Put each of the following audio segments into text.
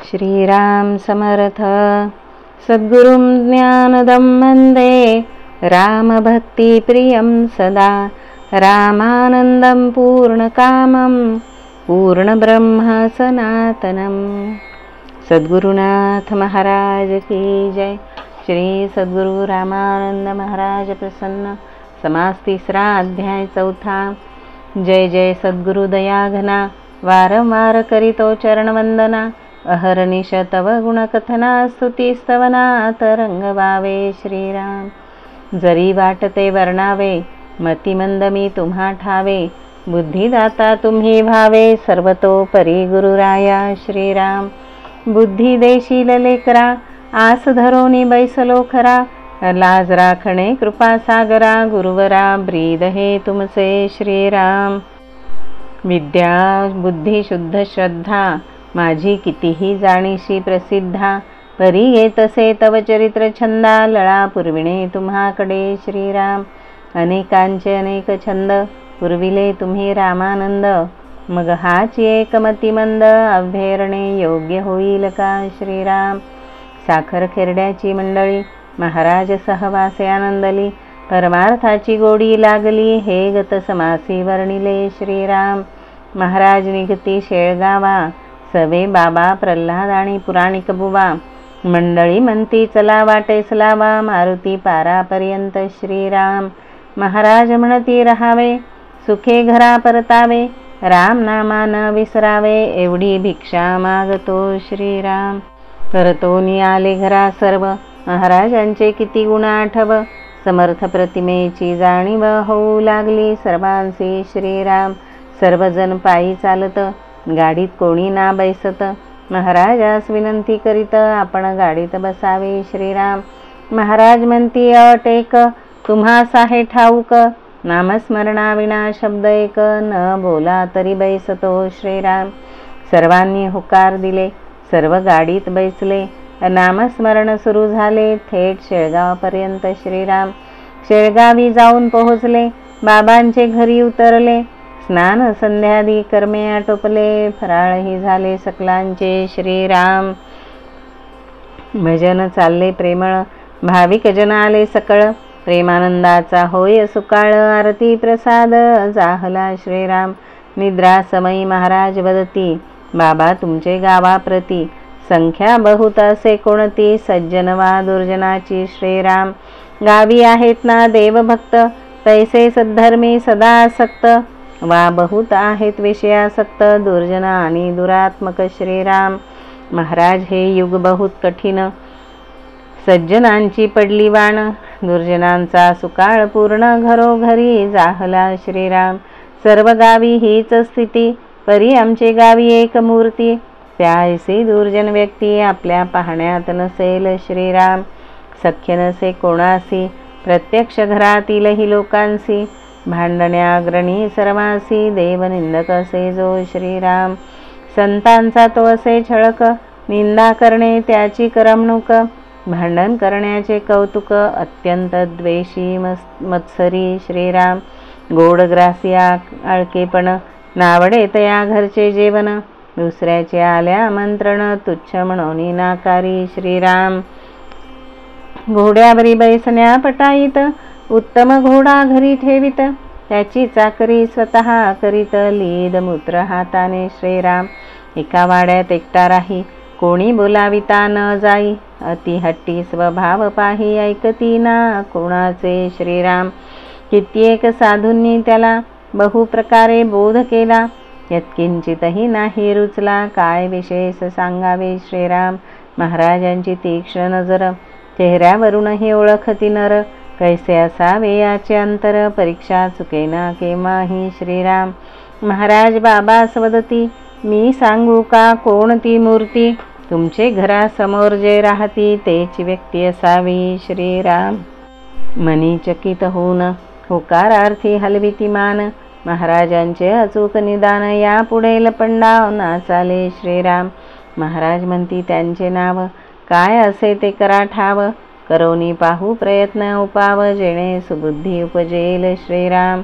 श्रीराम समर्थ। सद्गुरुं ज्ञानदं वन्दे रामभक्तिप्रियं सदा। रामानन्दं पूर्णकामं पूर्णब्रह्म सनातनं। सद्गुरुनाथ महाराज की जय। श्री सद्गुरु रामानंद महाराज प्रसन्न। समास तिसरा अध्याय चौथा। जय जय सद्गुरु दयाघना। वारंवार करीतो चरणवंदना। अहर्निश तव गुणकथना स्तुतिस्तवना तरंगवावे श्रीराम। जरी वाटते वर्णावे मतिमंद मी तुम्हा ठावे। बुद्धिदाता तुम्ही भावे सर्वतोपरी गुरुराया श्रीराम। बुद्धी देशील लेकरा आस धरोनी बैसलो खरा। लाज राखणे कृपा सागरा गुरुवरा ब्रीद हे तुमचे श्रीराम। विद्या बुद्धी शुद्ध श्रद्धा माझी कितीही जाणीशी प्रसिद्धा। परी येतसे तव चरित्र छंदा लळा पुरविणे तुम्हाकडे श्रीराम। अनेकांचे अनेक छंद पुरविले तुम्ही रामानंद। मग हाच एक मतिमंद अभ्यरणे योग्य होईल का श्रीराम। साखर खेरड्याची मंडळी महाराज सहवासे आनंदली। परमार्थाची गोडी लागली हे गत समासी वर्णिले श्रीराम। महाराज निघती शेळगावा सवे बाबा प्रल्हाद आणि पुराणिक बुवा। मंडळी म्हणती चला वाटेस लावा मारुती पारापर्यंत श्रीराम। महाराज म्हणती रहावे सुखे घरा परतावे। राम नामा न विसरावे एवढी भिक्षा मागतो श्रीराम। करतोनी आले घरा सर्व महाराजांचे किती गुण आठव। समर्थ प्रतिमेची जाणीव होऊ लागली सर्वांसी श्रीराम। सर्वजण पायी चालत गाडीत कोणी ना बैसत। महाराजास विनंती करीत आपण गाडीत बसावे श्रीराम। महाराज म्हणती अट एक तुम्हास आहे ठाऊक। नामस्मरणाविना शब्द एक न बोला तरी बैसतो श्रीराम। सर्वांनी होकार दिले सर्व गाडीत बैसले। नामस्मरण सुरू झाले थेट शेळगावपर्यंत श्रीराम। शेळगावी जाऊन पोहोचले बाबांचे घरी उतरले। स्नान संध्यादी कर्मे आटोपले फराळही झाले सकलांचे श्रीराम। भजन चालले प्रेमळ भाविक जन आले सकळ। प्रेमानंदाचा होय सुकाळ आरती प्रसाद जाहला श्रीराम। निद्रा समयी महाराज वदती बाबा तुमचे गावाप्रती। संख्या बहुत असे कोणती सज्जन वा दुर्जनाची श्रीराम। गावी आहेत ना देवभक्त तैसे सद्धर्मी सदा आसक्त। वा बहुत आहेत विषयासक्त दुर्जन आणि दुरात्मक श्रीराम। महाराज हे युग बहुत कठीण सज्जनांची पडली वाण। दुर्जनांचा सुकाळ पूर्ण घरोघरी जाहला श्रीराम। सर्व गावी हीच स्थिती परी आमचे गावी एक मूर्ती। त्याऐसी दुर्जन व्यक्ती आपल्या पाहण्यात नसेल श्रीराम। सख्य नसे कोणासी प्रत्यक्ष घरातीलही लोकांसी। भांडण्याग्रणी सर्वांसी देवनिंदक असे जो श्रीराम। संतांचा तो असे छळक निंदा करणे त्याची करमणूक। भांडण करण्याचे कौतुक अत्यंत द्वेषी मत्सरी श्रीराम। गोडग्रासी आळकेपण नावडे तया घरचे जेवण। दुसऱ्याचे आल्या आमंत्रण तुच्छ म्हणून नाकारी श्रीराम। घोड्यावरी बैसण्या पटाईत उत्तम घोडा घरी ठेवीत। त्याची चाकरी स्वतः करीत लीद मूत्र हाताने श्रीराम। एका वाड्यात एकटा राही कोणी बोलाविता न जाई। अति हट्टी स्वभाव पाही ऐकती ना कोणाचे श्रीराम। कित्येक साधूंनी त्याला बहु प्रकारे बोध केला यत्किंचितही नाही रुचला। काय विशेष सांगावे श्रीराम। महाराजांची तीक्ष्ण नजर चेहऱ्यावरूनही ओळखती नर। कैसे असावे याचे अंतर परीक्षा चुकेना केव्हाही श्रीराम। महाराज बाबास वदती मी सांगू का कोणती मूर्ती। तुमचे घरासमोर जे राहती तेच व्यक्ती असावी श्रीराम। मनी चकित होऊन होकारार्थी हलविती मान। महाराजांचे अचूक निदान या पुढे लपंडाव ना चाले श्रीराम। महाराज म्हणती त्यांचे नाव काय असे ते करा ठाव। करोनी पाहू प्रयत्न उपाव जेणे सुबुद्धी उपजेल श्रीराम।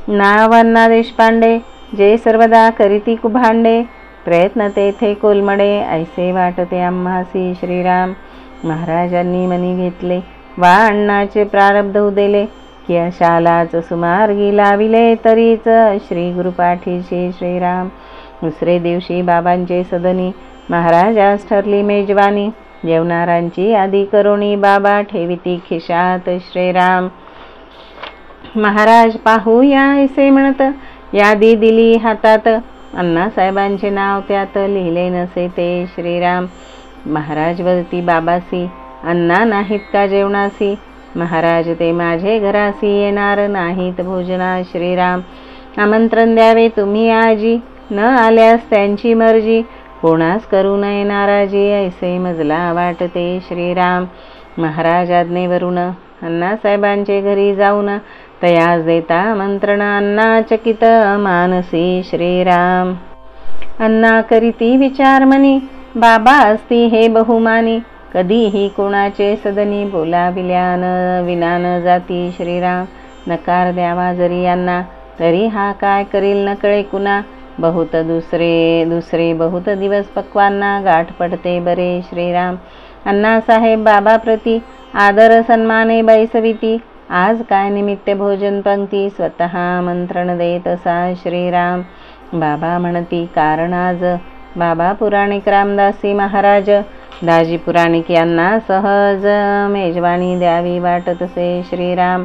नाव अण्णा देशपांडे जे सर्वदा करीती कुभांडे। प्रयत्न तेथे कोलमडे ऐसे वाटते आम्हासी श्रीराम. महाराजांनी मनी घेतले वा अण्णाचे प्रारब्ध उदेले की अशालाच सुमार्गी लाविले तरीच श्री गुरुपाठीशी श्रीराम. दुसरे दिवशी बाबांचे सदनी महाराजास ठरली मेजवानी. जेवणारांची आदी करोणी बाबा ठेविती खिशात श्रीराम. महाराज पाहू या ऐसे म्हणत यादी दिली हातात. अण्णासाहेबांचे नाव त्यात लिहिले नसे ते श्रीराम. महाराज वरती बाबासी अण्णा नाहीत का जेवणासी. महाराज ते माझे घरासी येणार नाहीत भोजना श्रीराम. आमंत्रण द्यावे तुम्ही आजी न आल्यास त्यांची मर्जी. कोणास करू नये नाराजी ऐसे मजला वाटते श्रीराम. महाराज आज्ञेवरून अण्णासाहेबांचे घरी जाऊन तयास देता आमंत्रण अण्णा चकित मानसी श्रीराम. अण्णा करीती विचार मनी बाबा असती हे बहुमानी. कधीही कोणाचे सदनी बोलाविल्यान विना न जाती श्रीराम. नकार द्यावा जरी यांना तरी हा काय करील न कळे कुणा. बहुत दुसरे बहुत दिवस पक्वांना गाठ पडते बरे श्रीराम. अण्णासाहेब बाबा प्रती आदर सन्माने बैसविती. आज काय निमित्त भोजन पंक्ती स्वतः आमंत्रण देत असा श्रीराम. बाबा म्हणती कारण आज. बाबा पुराणिक रामदासी महाराज दाजी पुराणिक यांना सहज मेजवानी द्यावी वाटत असे श्रीराम.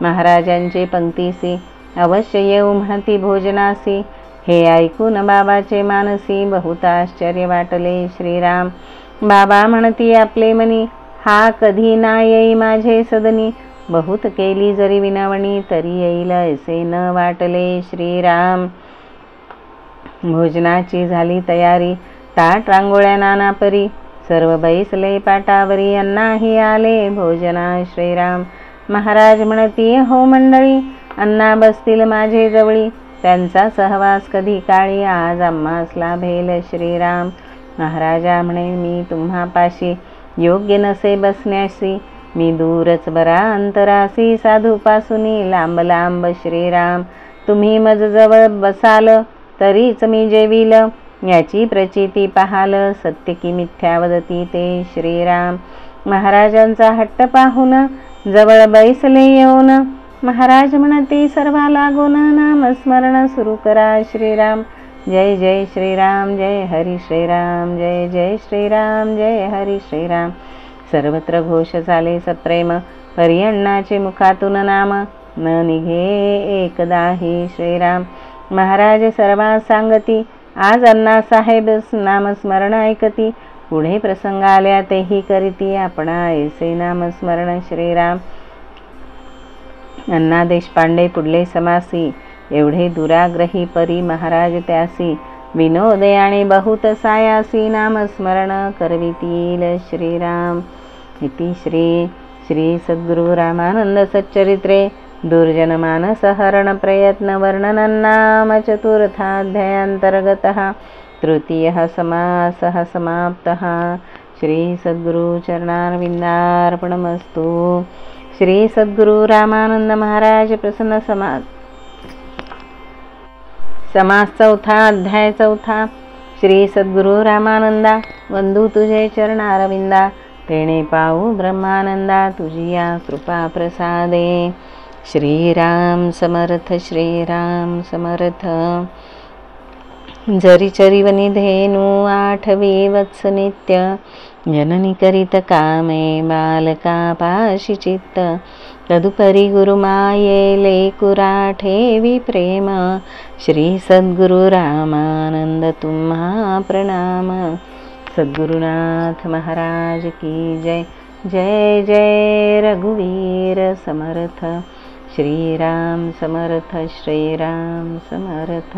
महाराजांचे पंक्तीसी अवश्य येऊ म्हणती भोजनासी. हे ऐकून बाबाचे मानसी बहुत आश्चर्य वाटले श्रीराम. बाबा म्हणती आपले मनी हा कधी ना येई माझे सदनी. बहुत केली जरी विनवणी तरी येईल ऐसे न वाटले श्रीराम. भोजनाची झाली तयारी ताट रांगोळ्या नाना परी. सर्व बैसले पाटावरी अण्णाही आले भोजना श्रीराम. महाराज म्हणती हो मंडळी अण्णा बसतील माझे जवळी. त्यांचा सहवास कधी काळी आज आम्हास लाभेल श्रीराम. महाराजा म्हणे मी तुम्हापाशी योग्य नसे बसण्यासी. मी दूरच बरा अंतरासी साधूपासूनी लांब लांब श्रीराम. तुम्ही मज जवळ बसाल तरीच मी जेवील. याची प्रचिती पाहाल सत्य की मिथ्या वदती ते श्रीराम. महाराजांचा हट्ट पाहून जवळ बैसले येऊन. महाराज म्हणते सर्वा लागून नामस्मरण सुरू करा श्रीराम. जय जय श्रीराम जय हरी श्रीराम जय जय श्रीराम जय हरी श्रीराम. सर्वत्र घोष झाले सप्रेम परी अण्णाचे मुखातून नाम. न निघे एकदाही श्रीराम. महाराज सर्वा सांगती आज अण्णासाहेब नामस्मरण ऐकती. पुढे प्रसंग आल्या तेही करीती आपणा ऐसे नामस्मरण श्रीराम. अण्णा देशपांडे पुढले समासी. एवढे दुराग्रही परी महाराज त्यासी. विनोदे आणि बहुत सायासी नामस्मरण करवितील श्रीराम. इति श्री श्री सद्गुरु रामानंद सच्चरित्रे दुर्जन मानस हरण प्रयत्न वर्णनं नाम चतुर्थाध्यायांतर्गतः तृतीयः समासः समाप्तः. श्री सद्गुरु चरणारविंदार्पणमस्तु. श्री सद्गुरु रामानंद महाराज प्रसन्न समास चौथा अध्याय चौथा. श्री सद्गुरु रामानंदा वंदू तुझे चरणारविंदा. तेणे पाऊ ब्रह्मानंदा तुझिया कृपा प्रसादे. श्रीराम समर्थ श्रीराम समर्थ. जरी चरिवनी धेनू आठवी वत्स नित्य. जननी करीत कामे बालका पाशी चित्त. तदुपरी गुरुमाये लेकुरा ठेवी प्रेम. श्री सद्गुरु रामानंद तुम्हा प्रणाम. सद्गुरुनाथ महाराज की जय. जय जय रघुवीर समर्थ. श्रीराम समर्थ श्रीराम समर्थ.